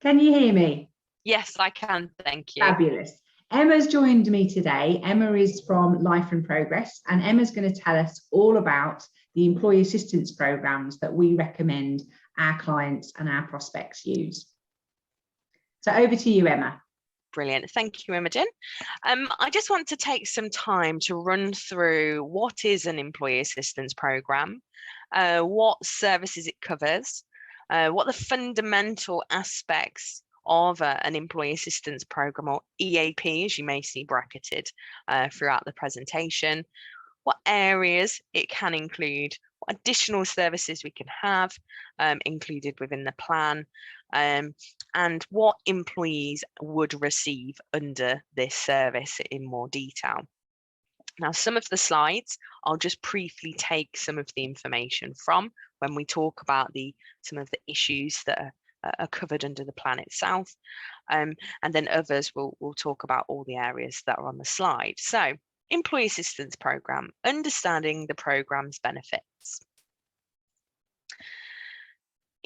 Can you hear me? Yes, I can, thank you. Fabulous. Emma's joined me today. Emma is from Life and Progress, and Emma's going to tell us all about the employee assistance programs that we recommend our clients and our prospects use. So over to you, Emma. Brilliant. Thank you, Imogen. I just want to take some time to run through what is an employee assistance program, what services it covers, what the fundamental aspects of an employee assistance program, or EAP, as you may see bracketed throughout the presentation, what areas it can include, what additional services we can have included within the plan, and what employees would receive under this service in more detail. Now, some of the slides, I'll just briefly take some of the information from when we talk about some of the issues that are covered under the plan itself, and then others we'll talk about all the areas that are on the slide. So, employee assistance program, understanding the program's benefits.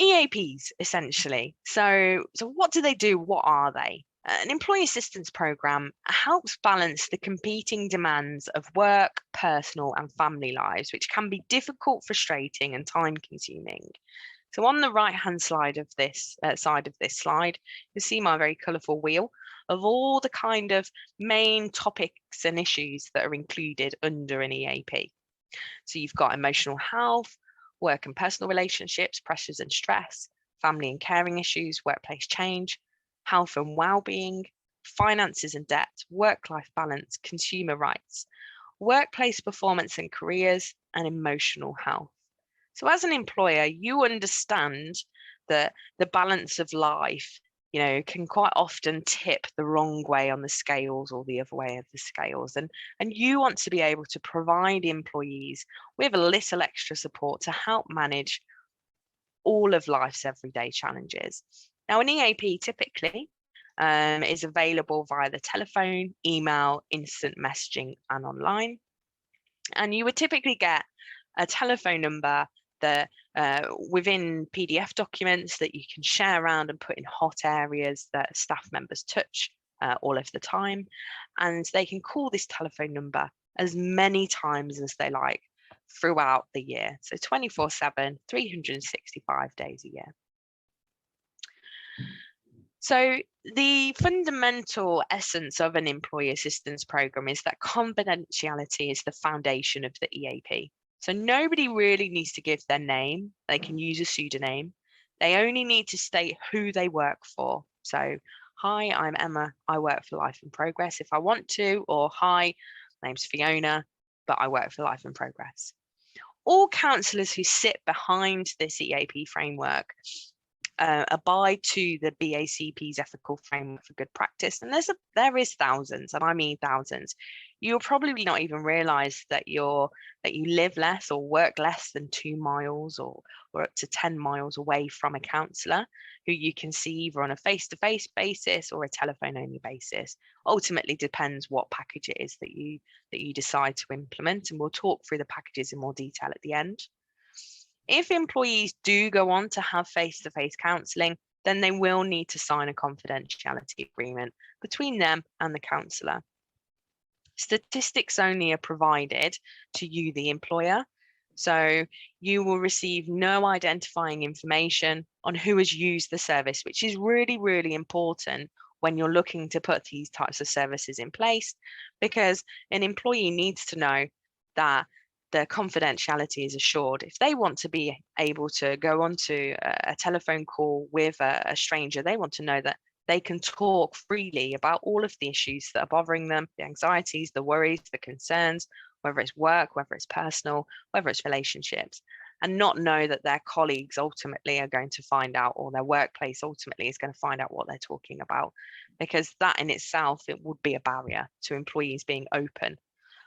EAPs, essentially. So what do they do? What are they? An employee assistance program helps balance the competing demands of work, personal and family lives, which can be difficult, frustrating and time consuming. So on the right hand side of this slide, you'll see my very colourful wheel of all the kind of main topics and issues that are included under an EAP. So you've got emotional health, work and personal relationships, pressures and stress, family and caring issues, workplace change, health and well-being, finances and debt, work-life balance, consumer rights, workplace performance and careers, and emotional health. So as an employer, you understand that the balance of life, can quite often tip the wrong way on the scales or the other way of the scales. And you want to be able to provide employees with a little extra support to help manage all of life's everyday challenges. Now, an EAP typically is available via the telephone, email, instant messaging, and online. And you would typically get a telephone number that within PDF documents that you can share around and put in hot areas that staff members touch all of the time. And they can call this telephone number as many times as they like throughout the year. So 24/7, 365 days a year. So the fundamental essence of an employee assistance program is that confidentiality is the foundation of the EAP. So nobody really needs to give their name. They can use a pseudonym. They only need to state who they work for. So, hi, I'm Emma. I work for Life and Progress if I want to, or hi, my name's Fiona, but I work for Life and Progress. All counsellors who sit behind this EAP framework abide to the BACP's ethical framework for good practice, and there is thousands, and I mean thousands. You'll probably not even realise that you live less or work less than 2 miles or up to 10 miles away from a counsellor who you can see either on a face-to-face basis or a telephone-only basis. Ultimately depends what package it is that you decide to implement, and we'll talk through the packages in more detail at the end. If employees do go on to have face-to-face counselling, then they will need to sign a confidentiality agreement between them and the counsellor. Statistics only are provided to you, the employer, so you will receive no identifying information on who has used the service, which is really, really important when you're looking to put these types of services in place, because an employee needs to know that their confidentiality is assured. If they want to be able to go onto a telephone call with a stranger, they want to know that they can talk freely about all of the issues that are bothering them, the anxieties, the worries, the concerns, whether it's work, whether it's personal, whether it's relationships, and not know that their colleagues ultimately are going to find out, or their workplace ultimately is going to find out what they're talking about, because that in itself, it would be a barrier to employees being open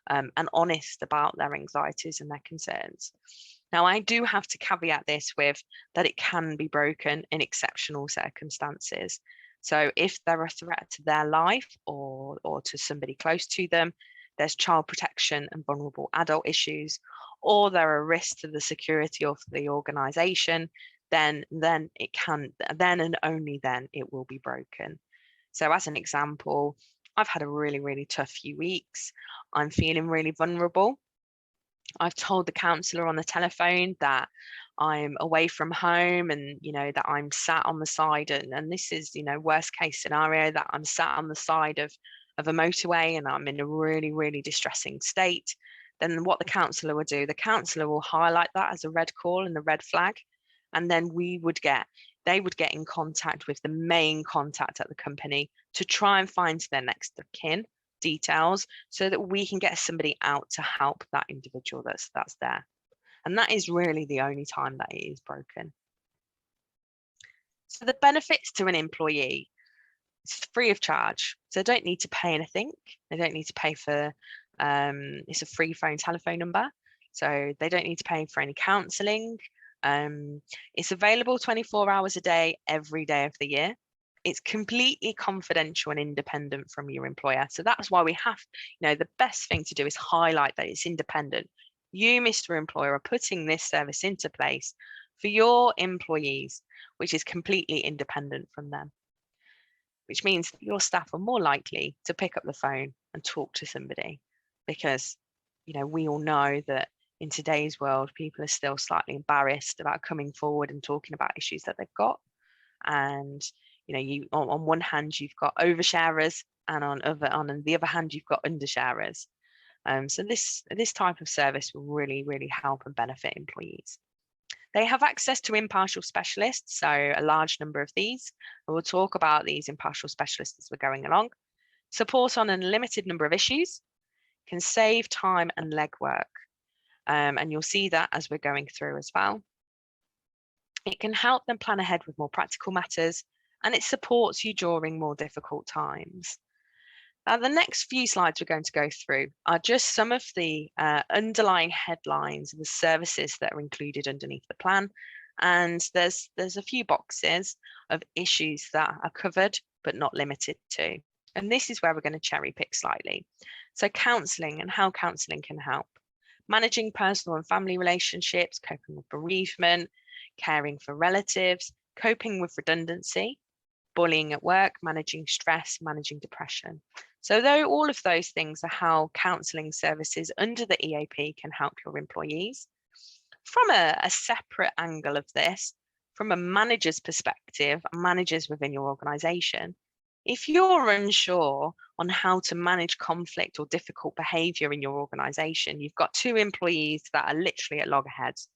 and honest about their anxieties and their concerns. Now, I do have to caveat this with that it can be broken in exceptional circumstances. So if they're a threat to their life or to somebody close to them, there's child protection and vulnerable adult issues, or they're a risk to the security of the organisation, then it can, then and only then it will be broken. So as an example, I've had a really, really tough few weeks. I'm feeling really vulnerable. I've told the counsellor on the telephone that I'm away from home, and that I'm sat on the side, and this is worst case scenario, that I'm sat on the side of a motorway and I'm in a really, really distressing state. Then what the counsellor will do, the counsellor will highlight that as a red call and the red flag, and then they would get in contact with the main contact at the company to try and find their next of kin details, so that we can get somebody out to help that individual that's there. And that is really the only time that it is broken. So the benefits to an employee, it's free of charge. So they don't need to pay anything. They don't need to pay for, it's a free telephone number. So they don't need to pay for any counselling. It's available 24 hours a day, every day of the year. It's completely confidential and independent from your employer. So that's why we have, the best thing to do is highlight that it's independent. You, Mr. Employer, are putting this service into place for your employees, which is completely independent from them, which means that your staff are more likely to pick up the phone and talk to somebody, because, we all know that in today's world, people are still slightly embarrassed about coming forward and talking about issues that they've got. And you on one hand you've got oversharers, and on the other hand you've got undersharers. So this type of service will really, really help and benefit employees. They have access to impartial specialists, so a large number of these. And we'll talk about these impartial specialists as we're going along. Support on a limited number of issues, can save time and legwork. And you'll see that as we're going through as well. It can help them plan ahead with more practical matters, and it supports you during more difficult times. Now, the next few slides we're going to go through are just some of the underlying headlines of the services that are included underneath the plan. And there's a few boxes of issues that are covered, but not limited to. And this is where we're going to cherry pick slightly. So counselling and how counselling can help. Managing personal and family relationships, coping with bereavement, caring for relatives, coping with redundancy, bullying at work, managing stress, managing depression. So though all of those things are how counselling services under the EAP can help your employees. From a separate angle of this, from a manager's perspective, managers within your organisation, if you're unsure on how to manage conflict or difficult behaviour in your organisation, you've got two employees that are literally at loggerheads,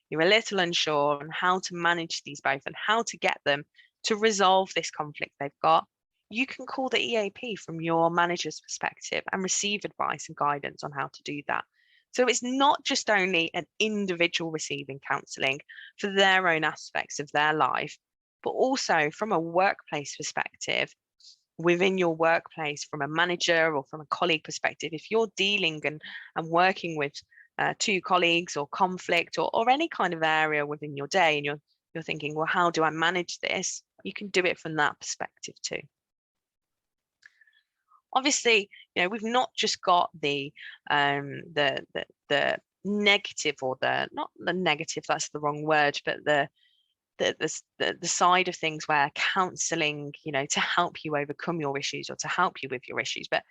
you're a little unsure on how to manage these both and how to get them to resolve this conflict they've got, you can call the EAP from your manager's perspective and receive advice and guidance on how to do that. So it's not just only an individual receiving counselling for their own aspects of their life, but also from a workplace perspective, within your workplace, from a manager or from a colleague perspective, if you're dealing and working with two colleagues or conflict or any kind of area within your day, and you're thinking, well, how do I manage this? You can do it from that perspective too. Obviously, we've not just got the negative, or not the negative, that's the wrong word, but the side of things where counselling, to help you overcome your issues or to help you with your issues. But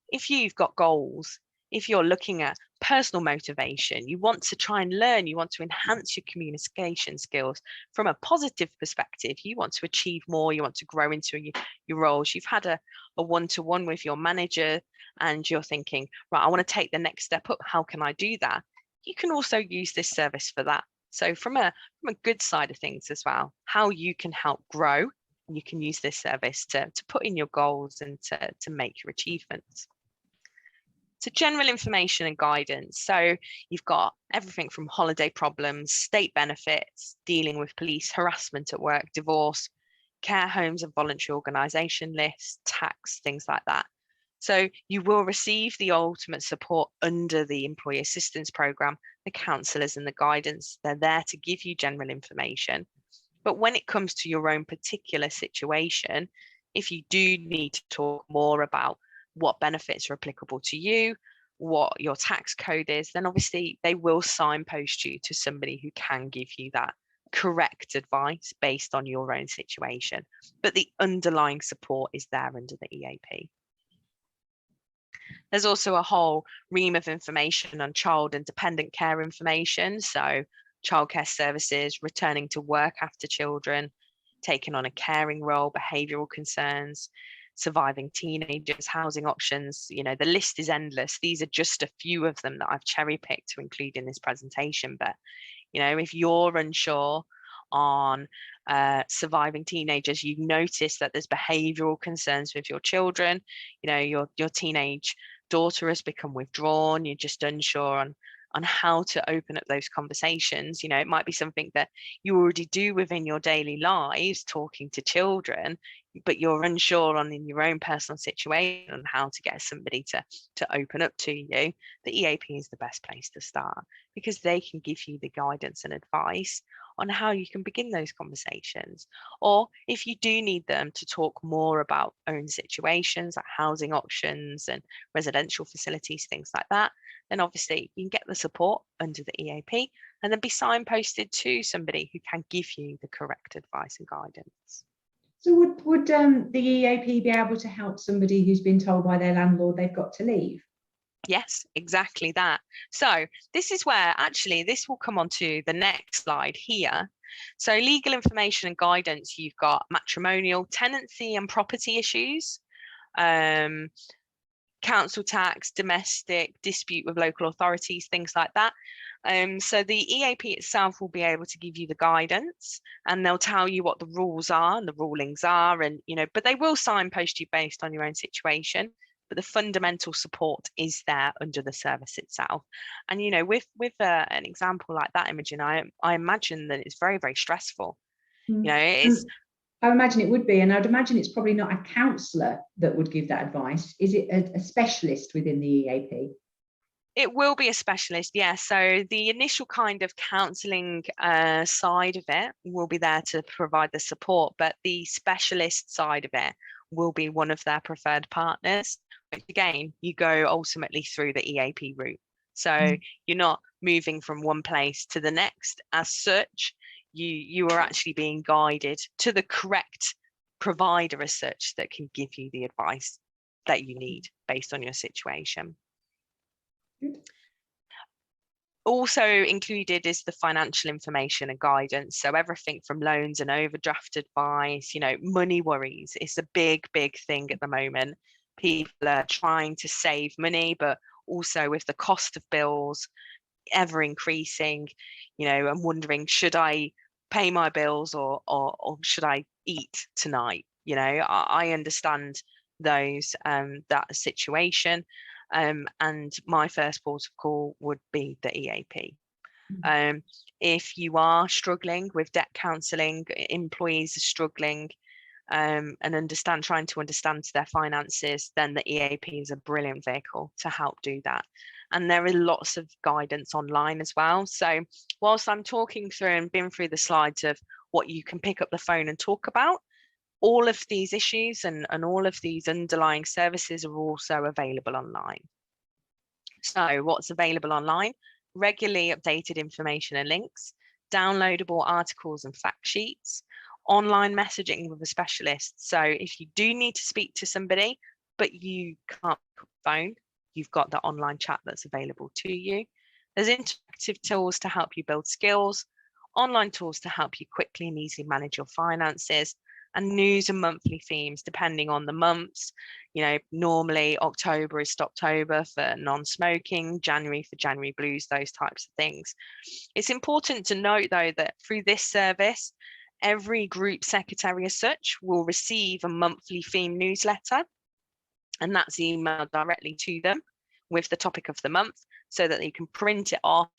if you've got goals, if you're looking at personal motivation, you want to try and learn, you want to enhance your communication skills from a positive perspective, you want to achieve more, you want to grow into your roles, you've had a one-to-one with your manager and you're thinking, right, I want to take the next step up, how can I do that? You can also use this service for that. So from a good side of things as well, how you can help grow, you can use this service to put in your goals and to make your achievements. So general information and guidance. So you've got everything from holiday problems, state benefits, dealing with police, harassment at work, divorce, care homes and voluntary organisation lists, tax, things like that. So you will receive the ultimate support under the employee assistance programme, the counsellors and the guidance. They're there to give you general information. But when it comes to your own particular situation, if you do need to talk more about what benefits are applicable to you, what your tax code is, then obviously they will signpost you to somebody who can give you that correct advice based on your own situation, but the underlying support is there under the EAP. There's also a whole ream of information on child and dependent care information, so childcare services, returning to work after children, taking on a caring role, behavioural concerns, surviving teenagers, housing options. You know, the list is endless. These are just a few of them that I've cherry picked to include in this presentation. But, you know, if you're unsure on surviving teenagers, you've noticed that there's behavioural concerns with your children, you know, your teenage daughter has become withdrawn, you're just unsure on how to open up those conversations. You know, it might be something that you already do within your daily lives, talking to children, but you're unsure on in your own personal situation on how to get somebody to open up to you. The EAP is the best place to start, because they can give you the guidance and advice on how you can begin those conversations. Or if you do need them to talk more about own situations like housing options and residential facilities, things like that, then obviously you can get the support under the EAP and then be signposted to somebody who can give you the correct advice and guidance. So would the EAP be able to help somebody who's been told by their landlord they've got to leave? Yes, exactly that. So this is where actually this will come on to the next slide here. So legal information and guidance, you've got matrimonial, tenancy and property issues, council tax, domestic, dispute with local authorities, things like that. So the EAP itself will be able to give you the guidance, and they'll tell you what the rules are and the rulings are, and you know, but they will signpost you based on your own situation. But the fundamental support is there under the service itself. And you know, with an example like that, Imogen, I imagine that it's very, very stressful. You know, it's I imagine it would be, and I'd imagine it's probably not a counsellor that would give that advice. Is it a specialist within the EAP? It will be a specialist, yes. So the initial kind of counselling side of it will be there to provide the support, but the specialist side of it will be one of their preferred partners. Which again, you go ultimately through the EAP route. So you're not moving from one place to the next as such. You are actually being guided to the correct provider as such that can give you the advice that you need based on your situation. Also included is the financial information and guidance. So everything from loans and overdraft advice, you know, money worries. It's a big, big thing at the moment. People are trying to save money, but also with the cost of bills ever increasing, you know, I'm wondering, should I pay my bills or should I eat tonight? You know, I understand those that situation. And my first port of call would be the EAP. If you are struggling with debt counselling, employees are struggling and trying to understand their finances, then the EAP is a brilliant vehicle to help do that. And there is lots of guidance online as well. So whilst I'm talking through and been through the slides of what you can pick up the phone and talk about, all of these issues and all of these underlying services are also available online. So what's available online? Regularly updated information and links, downloadable articles and fact sheets, online messaging with a specialist. So if you do need to speak to somebody, but you can't pick up the phone, you've got the online chat that's available to you. There's interactive tools to help you build skills, online tools to help you quickly and easily manage your finances, and news and monthly themes depending on the months. You know, normally October is Stoptober for non-smoking, January for January blues, those types of things. It's important to note though that through this service, every group secretary as such will receive a monthly theme newsletter, and that's emailed directly to them with the topic of the month so that they can print it off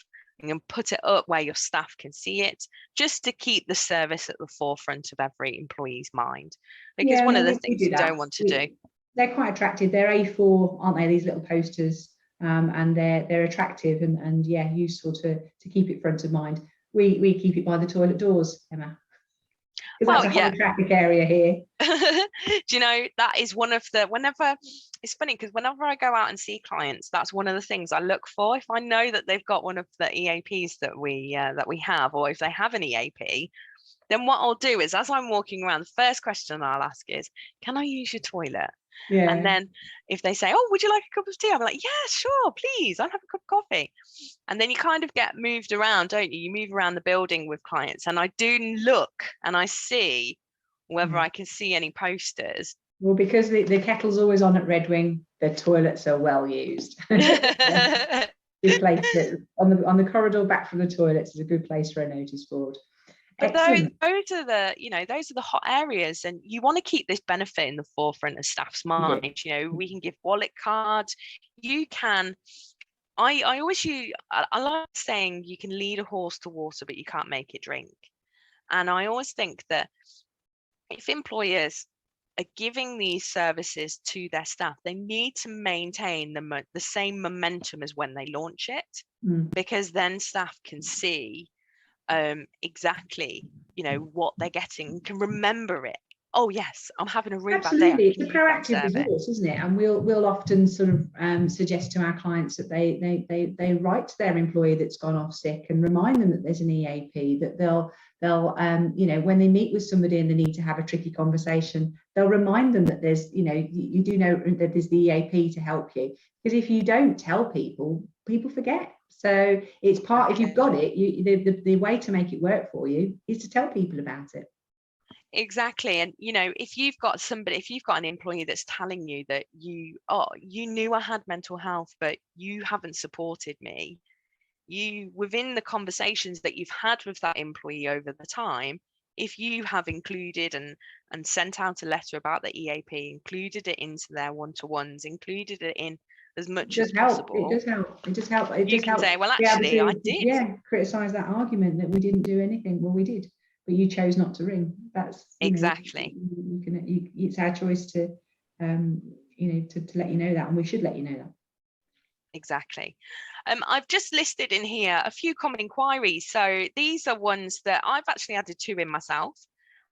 and put it up where your staff can see it, just to keep the service at the forefront of every employee's mind. Because one of the things you don't want to do. They're quite attractive. They're A4, aren't they? These little posters, and they're attractive and yeah, useful to keep it front of mind. We keep it by the toilet doors, Emma. Because Well, that's a yeah. high traffic area here. Do you know, that is one of the, whenever, it's funny because whenever I go out and see clients, that's one of the things I look for. If I know that they've got one of the EAPs that we have, or if they have an EAP, then what I'll do is, as I'm walking around, the first question I'll ask is, can I use your toilet? Yeah. And then if they say, oh, would you like a cup of tea? I'm like, yeah, sure, please, I'll have a cup of coffee. And then you kind of get moved around, don't you? You move around the building with clients, and I do look and I see whether I can see any posters. Well, because the kettle's always on at Redwing, the toilets are well used. Good place on the corridor back from the toilets is a good place for a notice board. But Excellent. those are the hot areas, and you want to keep this benefit in the forefront of staff's mind. You know, we can give wallet cards. You can. I always use. I like saying you can lead a horse to water, but you can't make it drink. And I always think that if employers are giving these services to their staff, they need to maintain the same momentum as when they launch it, because then staff can see exactly, you know, what they're getting, can remember it. Oh yes, I'm having a really bad day. Absolutely, it's a proactive resource, isn't it? And we'll often sort of suggest to our clients that they write to their employee that's gone off sick and remind them that there's an EAP, that they'll you know, when they meet with somebody and they need to have a tricky conversation, they'll remind them that there's, you know, you do know that there's the EAP to help you. Because if you don't tell people, people forget. So it's part, if you've got it, the way to make it work for you is to tell people about it. Exactly. And you know, if you've got an employee that's telling you that you knew I had mental health, but you haven't supported me, within the conversations that you've had with that employee over the time, if you have included and sent out a letter about the EAP, included it into their one-to-ones, included it in as much as possible, it does help. You can say, well, actually, I did. Yeah, criticize that argument that we didn't do anything. Well, we did, but you chose not to ring. That's exactly. It's our choice to to let you know that, and we should let you know that. Exactly. I've just listed in here a few common inquiries. So these are ones that I've actually added to in myself.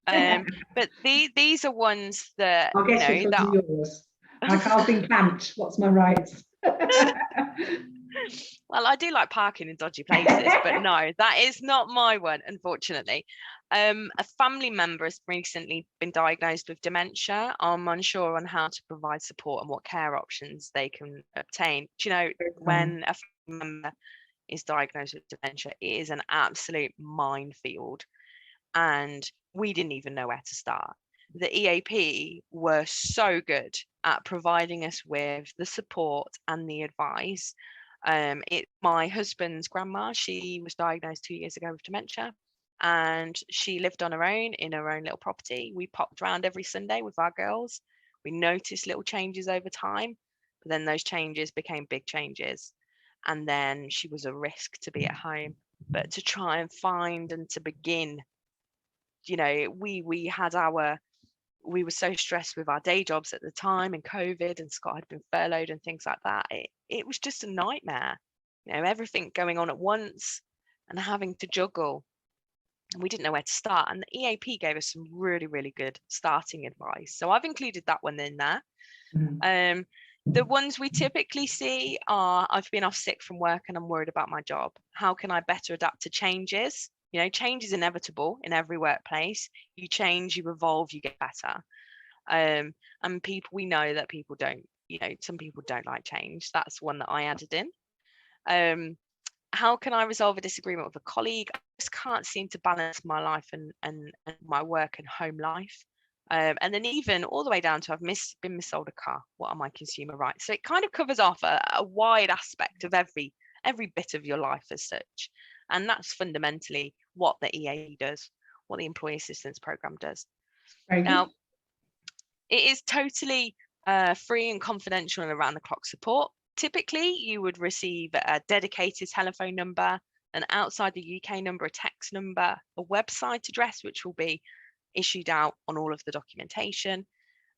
But these are ones that, I guess which ones are yours. I can't think clamped. What's my rights? Well, I do like parking in dodgy places, but no, that is not my one, unfortunately. A family member has recently been diagnosed with dementia. I'm unsure on how to provide support and what care options they can obtain. Do you know, when a family member is diagnosed with dementia, it is an absolute minefield, and we didn't even know where to start. The EAP were so good at providing us with the support and the advice. My husband's grandma, she was diagnosed 2 years ago with dementia, and she lived on her own in her own little property. We popped around every Sunday with our girls. We noticed little changes over time, but then those changes became big changes. And then she was a risk to be at home. But to try and find and to begin, you know, we were so stressed with our day jobs at the time, and COVID, and Scott had been furloughed and things like that. It was just a nightmare, you know, everything going on at once and having to juggle. And we didn't know where to start. And the EAP gave us some really, really good starting advice. So I've included that one in there. The ones we typically see are, I've been off sick from work and I'm worried about my job. How can I better adapt to changes? You know, change is inevitable in every workplace. You change, you evolve, you get better. And we know that people don't, you know, some people don't like change. That's one that I added in. How can I resolve a disagreement with a colleague? I just can't seem to balance my life and my work and home life. And then even all the way down to I've been missold a car. What are my consumer rights? So it kind of covers off a wide aspect of every bit of your life as such. And that's fundamentally what the EAP does, what the Employee Assistance Programme does. Now, it is totally free and confidential and around-the-clock support. Typically, you would receive a dedicated telephone number, an outside the UK number, a text number, a website address, which will be issued out on all of the documentation.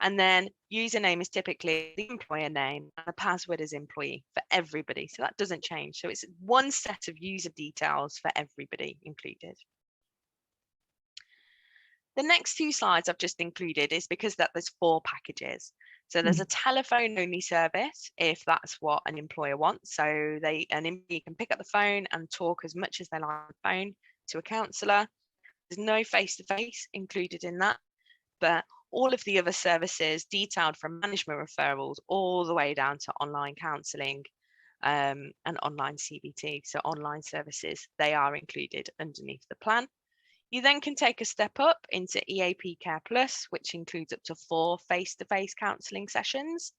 And then username is typically the employer name and the password is employee for everybody. So that doesn't change. So it's one set of user details for everybody included. The next two slides I've just included is because that there's 4 packages. So there's a telephone only service if that's what an employer wants. So an employee can pick up the phone and talk as much as they like on the phone to a counsellor. There's no face-to-face included in that, but all of the other services detailed from management referrals all the way down to online counselling and online CBT, so online services, they are included underneath the plan. You then can take a step up into EAP Care Plus, which includes up to 4 face-to-face counselling sessions.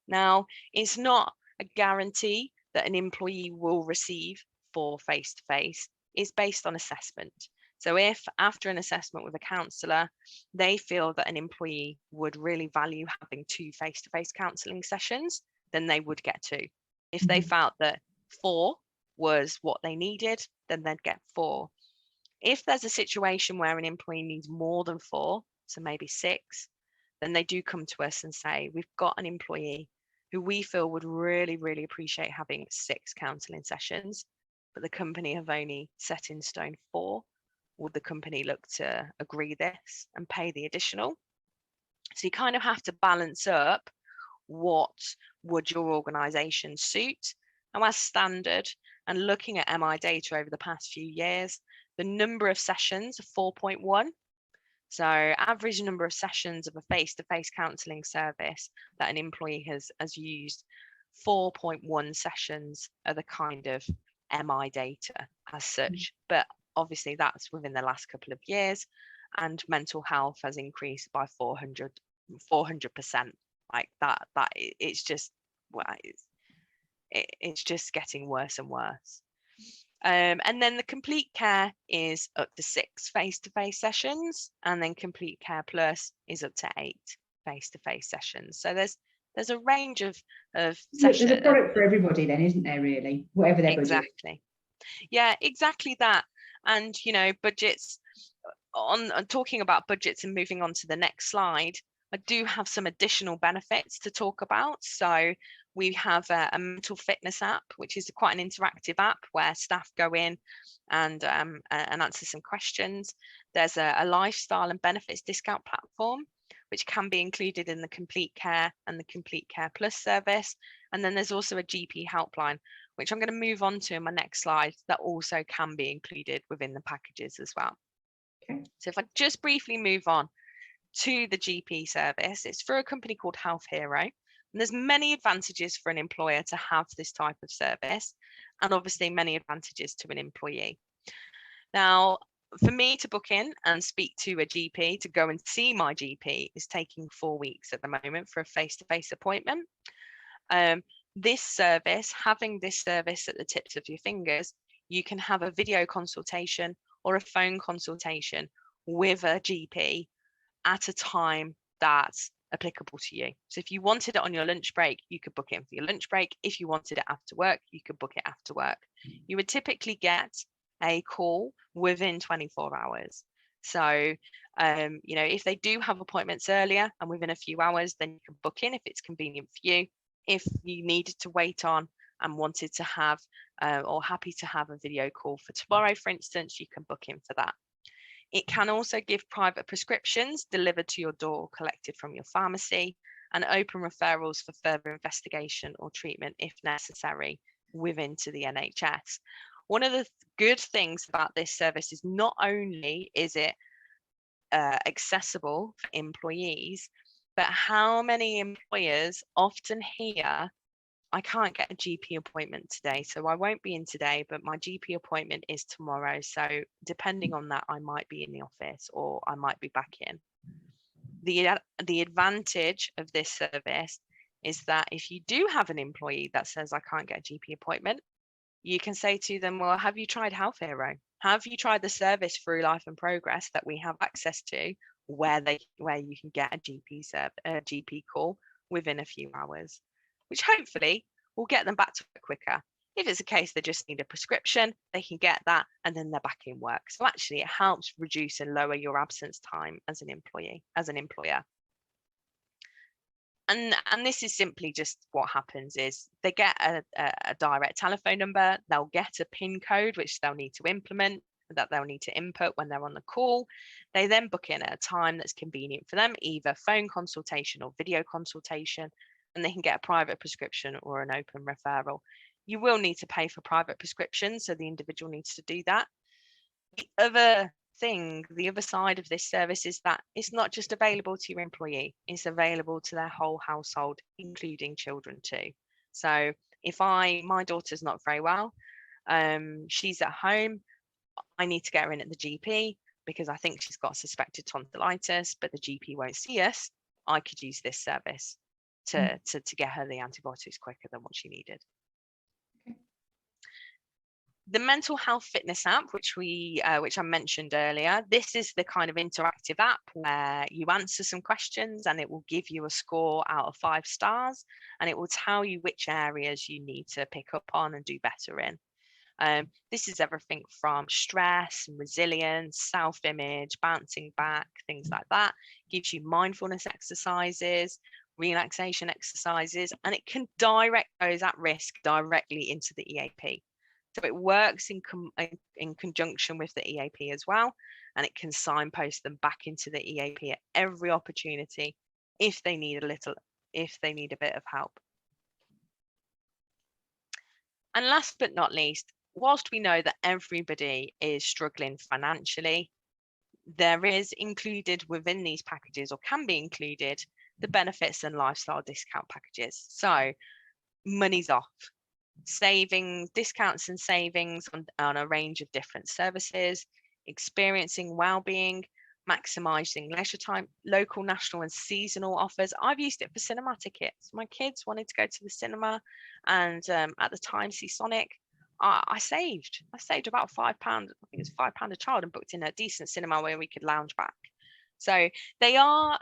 Now, it's not a guarantee that an employee will receive 4 face-to-face. It's based on assessment. So if after an assessment with a counsellor, they feel that an employee would really value having 2 face-to-face counselling sessions, then they would get 2. If they felt that 4 was what they needed, then they'd get 4. If there's a situation where an employee needs more than 4, so maybe 6, then they do come to us and say, we've got an employee who we feel would really, really appreciate having 6 counselling sessions, but the company have only set in stone 4. Would the company look to agree this and pay the additional? So you kind of have to balance up what would your organisation suit. And as standard, and looking at MI data over the past few years, the number of sessions are 4.1. So average number of sessions of a face-to-face counselling service that an employee has used, 4.1 sessions are the kind of MI data as such. But obviously that's within the last couple of years, and mental health has increased by 400%. Like that it's just, well, it's just getting worse and worse. And then the complete care is up to 6 face-to-face sessions, and then complete care plus is up to 8 face-to-face sessions. So there's a range of sessions. There's a product for everybody then, isn't there, really? Whatever their budget. Exactly. Yeah, exactly that. And budgets, on talking about budgets and moving on to the next slide, I do have some additional benefits to talk about. So we have a mental fitness app, which is quite an interactive app where staff go in and answer some questions. There's a lifestyle and benefits discount platform, which can be included in the Complete Care and the Complete Care Plus service. And then there's also a GP helpline, which I'm going to move on to in my next slide, that also can be included within the packages as well. Okay. So if I just briefly move on to the GP service, it's for a company called Health Hero. And there's many advantages for an employer to have this type of service, and obviously many advantages to an employee. Now, for me to book in and speak to a GP, to go and see my GP, is taking 4 weeks at the moment for a face-to-face appointment. This service, having this service at the tips of your fingers, you can have a video consultation or a phone consultation with a GP at a time that's applicable to you. So if you wanted it on your lunch break, you could book it in for your lunch break. If you wanted it after work, you could book it after work. You would typically get a call within 24 hours. So, if they do have appointments earlier and within a few hours, then you can book in if it's convenient for you. If you needed to wait on and wanted to have or happy to have a video call for tomorrow, for instance, you can book in for that. It can also give private prescriptions delivered to your door, collected from your pharmacy, and open referrals for further investigation or treatment if necessary within to the NHS. One of the good things about this service is not only is it accessible for employees, but how many employers often hear, I can't get a GP appointment today, so I won't be in today, but my GP appointment is tomorrow. So depending on that, I might be in the office or I might be back in. The advantage of this service is that if you do have an employee that says, I can't get a GP appointment, you can say to them, well, have you tried Health Hero? Have you tried the service through Life and Progress that we have access to, where you can get a GP call within a few hours, which hopefully will get them back to work quicker. If it's a case they just need a prescription, they can get that and then they're back in work. So actually it helps reduce and lower your absence time as an employer. And this is simply just what happens is they get a direct telephone number, they'll get a PIN code, which they'll need to implement. that they'll need to input when they're on the call. They then book in at a time that's convenient for them, either phone consultation or video consultation, and they can get a private prescription or an open referral. You will need to pay for private prescriptions, so the individual needs to do that. The other thing, the other side of this service is that it's not just available to your employee, it's available to their whole household, including children too. So if my daughter's not very well, she's at home, I need to get her in at the GP because I think she's got suspected tonsillitis, but the GP won't see us. I could use this service to get her the antibiotics quicker than what she needed. The mental health fitness app, which I mentioned earlier, this is the kind of interactive app where you answer some questions and it will give you a score out of 5 stars, and it will tell you which areas you need to pick up on and do better in. This is everything from stress and resilience, self-image, bouncing back, things like that. Gives you mindfulness exercises, relaxation exercises, and it can direct those at risk directly into the EAP. So it works in conjunction with the EAP as well, and it can signpost them back into the EAP at every opportunity if they need a bit of help. And last but not least, whilst we know that everybody is struggling financially, there is included within these packages, or can be included, the benefits and lifestyle discount packages. So money's off. Savings, discounts and savings on a range of different services, experiencing well-being, maximizing leisure time, local, national and seasonal offers. I've used it for cinema tickets. My kids wanted to go to the cinema and at the time see Sonic. I saved about £5. I think it's £5 a child, and booked in a decent cinema where we could lounge back. So they are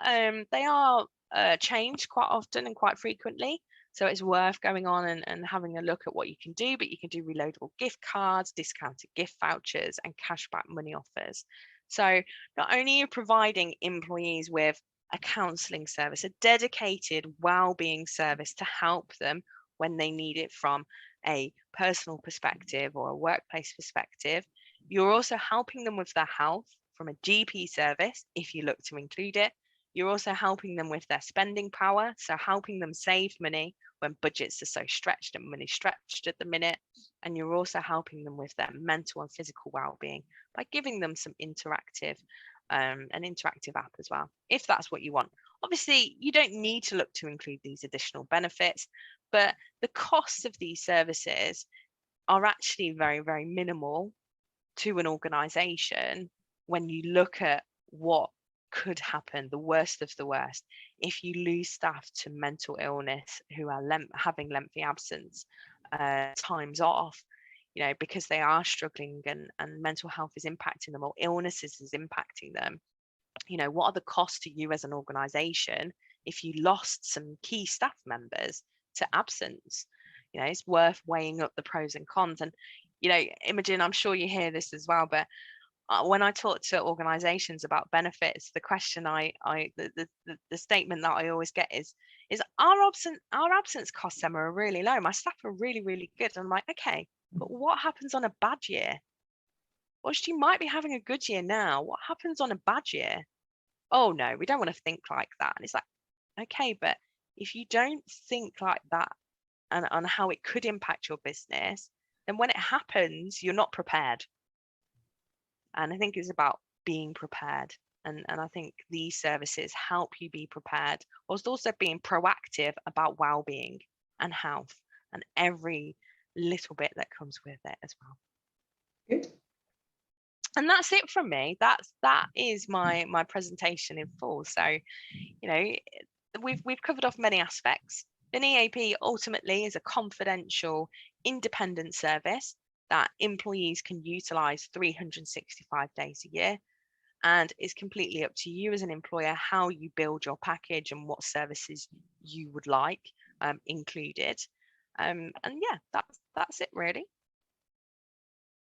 changed quite often and quite frequently. So it's worth going on and having a look at what you can do, but you can do reloadable gift cards, discounted gift vouchers, and cashback money offers. So not only are you providing employees with a counselling service, a dedicated well-being service to help them when they need it from a personal perspective or a workplace perspective, you're also helping them with their health from a GP service, if you look to include it. You're also helping them with their spending power, so helping them save money when budgets are so stretched and money stretched at the minute. And you're also helping them with their mental and physical well-being by giving them some an interactive app as well, if that's what you want. Obviously, you don't need to look to include these additional benefits, but the costs of these services are actually very, very minimal to an organisation when you look at what could happen, the worst of the worst, if you lose staff to mental illness who are having lengthy absence, times off, because they are struggling and mental health is impacting them, or illnesses is impacting them. What are the costs to you as an organisation if you lost some key staff members to absence? It's worth weighing up the pros and cons. And Imogen, I'm sure you hear this as well, but when I talk to organisations about benefits, the question the statement that I always get is our absence costs, Emma, are really low. My staff are really, really good. And I'm like, okay, but what happens on a bad year? Well, you might be having a good year now. What happens on a bad year? Oh no, we don't want to think like that. And it's like, okay, but if you don't think like that and on how it could impact your business, then when it happens, you're not prepared. And I think it's about being prepared. And I think these services help you be prepared, whilst also being proactive about well-being and health and every little bit that comes with it as well. Good. And that's it from me. That is my presentation in full. So, we've covered off many aspects. An EAP ultimately is a confidential, independent service that employees can utilize 365 days a year, and it's completely up to you as an employer how you build your package and what services you would like included. And yeah, that's it really.